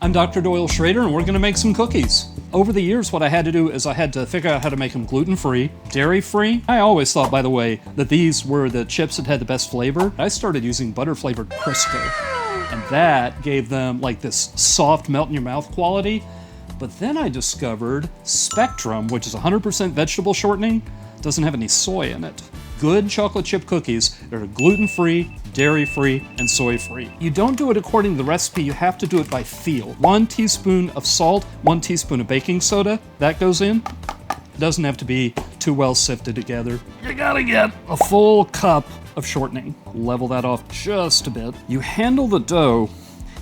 I'm Dr. Doyle Srader, and we're going to make some cookies. Over the years, what I had to do is I had to figure out how to make them gluten-free, dairy-free. I always thought, by the way, that these were the chips that had the best flavor. I started using butter-flavored Crisco, and that gave them like this soft melt-in-your-mouth quality. But then I discovered Spectrum, which is 100% vegetable shortening, doesn't have any soy in it. Good chocolate chip cookies that are gluten-free, dairy-free, and soy-free. You don't do it according to the recipe, you have to do it by feel. 1 teaspoon of salt, 1 teaspoon of baking soda, that goes in. It doesn't have to be too well sifted together. You gotta get a full cup of shortening. Level that off just a bit. You handle the dough,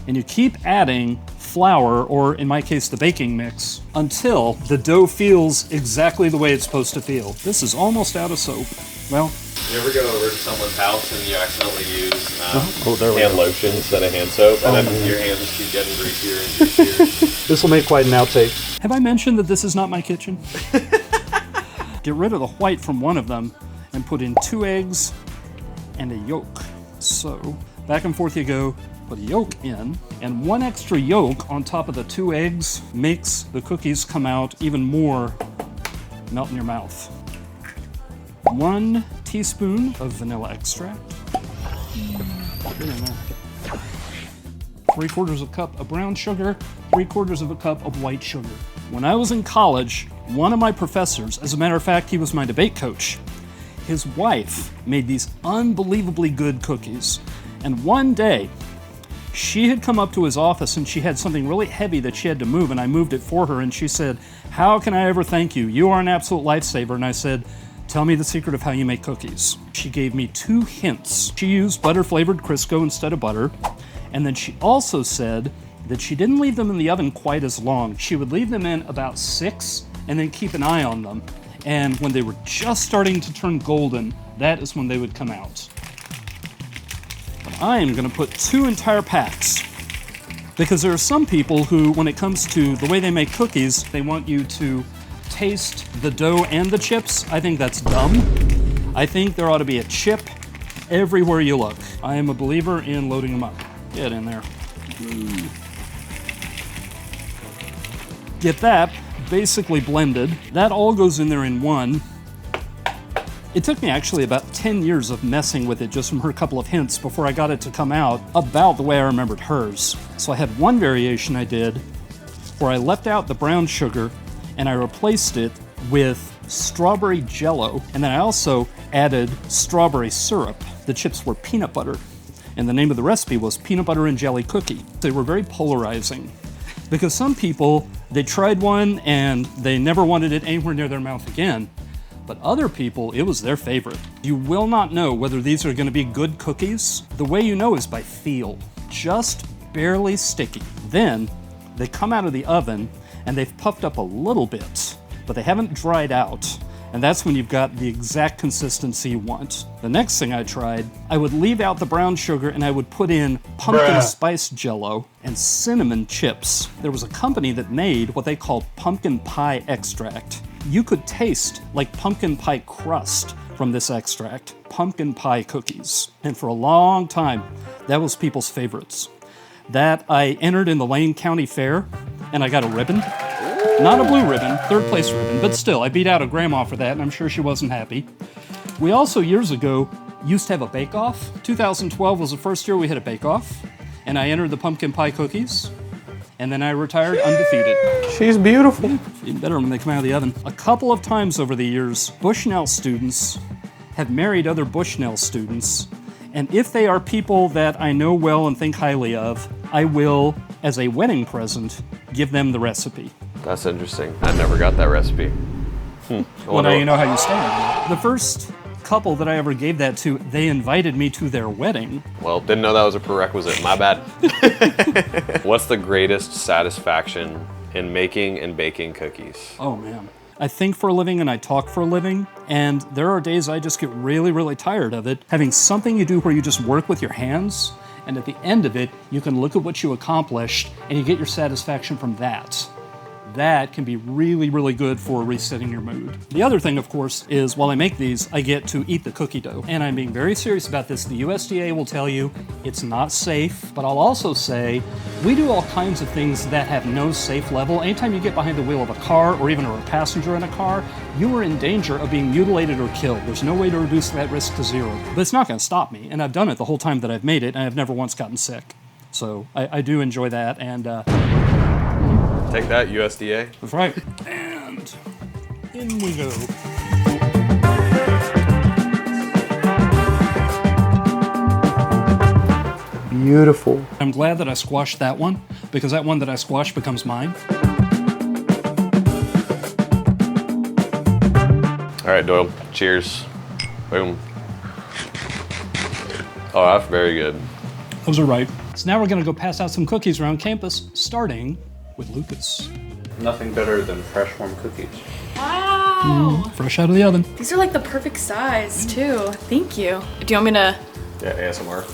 and you keep adding flour, or in my case, the baking mix, until the dough feels exactly the way it's supposed to feel. This is almost out of soap. Well, you ever go over to someone's house and you accidentally use hand lotion instead of hand soap, and then your hands just keep getting greasier and greasier? This will make quite an outtake. Have I mentioned that this is not my kitchen? Get rid of the white from one of them and put in 2 eggs and a yolk. So, back and forth you go. Put a yolk in, and 1 extra yolk on top of the 2 eggs makes the cookies come out even more melt in your mouth. 1 teaspoon of vanilla extract. 3/4 of a cup of brown sugar, 3/4 of a cup of white sugar. When I was in college, one of my professors, as a matter of fact, he was my debate coach, his wife made these unbelievably good cookies. And one day, she had come up to his office and she had something really heavy that she had to move, and I moved it for her, and she said, "How can I ever thank you? You are an absolute lifesaver." And I said, "Tell me the secret of how you make cookies." She gave me 2 hints. She used butter-flavored Crisco instead of butter, and then she also said that she didn't leave them in the oven quite as long. She would leave them in about 6 and then keep an eye on them. And when they were just starting to turn golden, that is when they would come out. I am going to put 2 entire packs, because there are some people who, when it comes to the way they make cookies, they want you to taste the dough and the chips. I think that's dumb. I think there ought to be a chip everywhere you look. I am a believer in loading them up. Get in there. Get that basically blended. That all goes in there in one. It took me actually about 10 years of messing with it just from her couple of hints before I got it to come out about the way I remembered hers. So I had one variation I did where I left out the brown sugar and I replaced it with strawberry jello, and then I also added strawberry syrup. The chips were peanut butter, and the name of the recipe was peanut butter and jelly cookie. They were very polarizing because some people, they tried one and they never wanted it anywhere near their mouth again. But other people, it was their favorite. You will not know whether these are going to be good cookies. The way you know is by feel. Just barely sticky. Then they come out of the oven and they've puffed up a little bit, but they haven't dried out. And that's when you've got the exact consistency you want. The next thing I tried, I would leave out the brown sugar and I would put in pumpkin spice jello and cinnamon chips. There was a company that made what they called pumpkin pie extract. You could taste like pumpkin pie crust from this extract, pumpkin pie cookies. And for a long time, that was people's favorites. That I entered in the Lane County Fair, and I got a ribbon. Not a blue ribbon, 3rd place ribbon, but still, I beat out a grandma for that, and I'm sure she wasn't happy. We also, years ago, used to have a bake-off. 2012 was the first year we had a bake-off, and I entered the pumpkin pie cookies. And then I retired undefeated. She's beautiful. Even better when they come out of the oven. A couple of times over the years, Bushnell students have married other Bushnell students. And if they are people that I know well and think highly of, I will, as a wedding present, give them the recipe. That's interesting. I never got that recipe. Well, now you know how you stand. The first couple that I ever gave that to, they invited me to their wedding. Well, didn't know that was a prerequisite. My bad. What's the greatest satisfaction in making and baking cookies? Oh, man. I think for a living and I talk for a living, and there are days I just get really, really tired of it. Having something you do where you just work with your hands, and at the end of it, you can look at what you accomplished and you get your satisfaction from that. that can be really, really good for resetting your mood. The other thing, of course, is while I make these, I get to eat the cookie dough. And I'm being very serious about this. The USDA will tell you it's not safe, but I'll also say we do all kinds of things that have no safe level. Anytime you get behind the wheel of a car or even a passenger in a car, you are in danger of being mutilated or killed. There's no way to reduce that risk to zero. But it's not going to stop me, and I've done it the whole time that I've made it, and I've never once gotten sick. So I do enjoy that, and Take that, USDA. that's right. And in we go. Beautiful. I'm glad that I squashed that one, because that one that I squashed becomes mine. All right, Doyle. Cheers. Boom. Oh, that's very good. Those are right. So now we're going to go pass out some cookies around campus, starting with Lucas. Nothing better than fresh warm cookies. Wow. Fresh out of the oven. These are like the perfect size, too. Thank you. Do you want me to? Yeah, ASMR.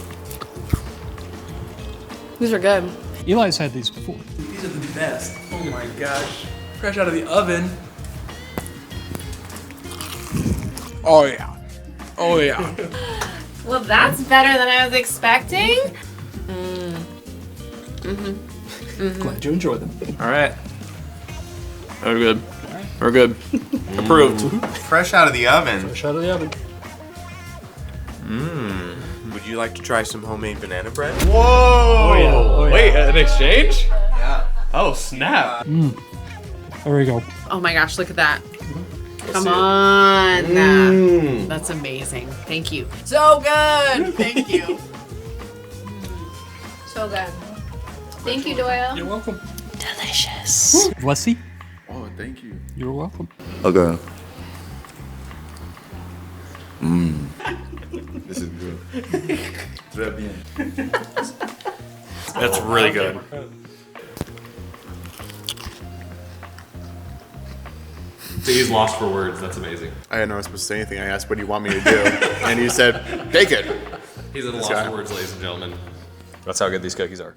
These are good. Eli's had these before. These are the best. Oh my gosh. Fresh out of the oven. Oh yeah. Oh yeah. Well, that's better than I was expecting. Glad you enjoyed them. All right. We're good. We're good. Approved. Fresh out of the oven. Fresh out of the oven. Would you like to try some homemade banana bread? Whoa! Oh, yeah. Oh, yeah. Wait, an exchange? Yeah. Oh, snap. There we go. Oh my gosh, look at that. Come see it. on. That's amazing. Thank you. So good. Thank you. So good. Thank you, Doyle. You're welcome. Delicious. Blessy, Oh, thank you. you're welcome. Okay. This is good. Très bien. That's really good. He's lost for words. That's amazing. I didn't know I was supposed to say anything. I asked, what do you want me to do? And he said, take it. He's at a loss guy. for words, ladies and gentlemen. That's how good these cookies are.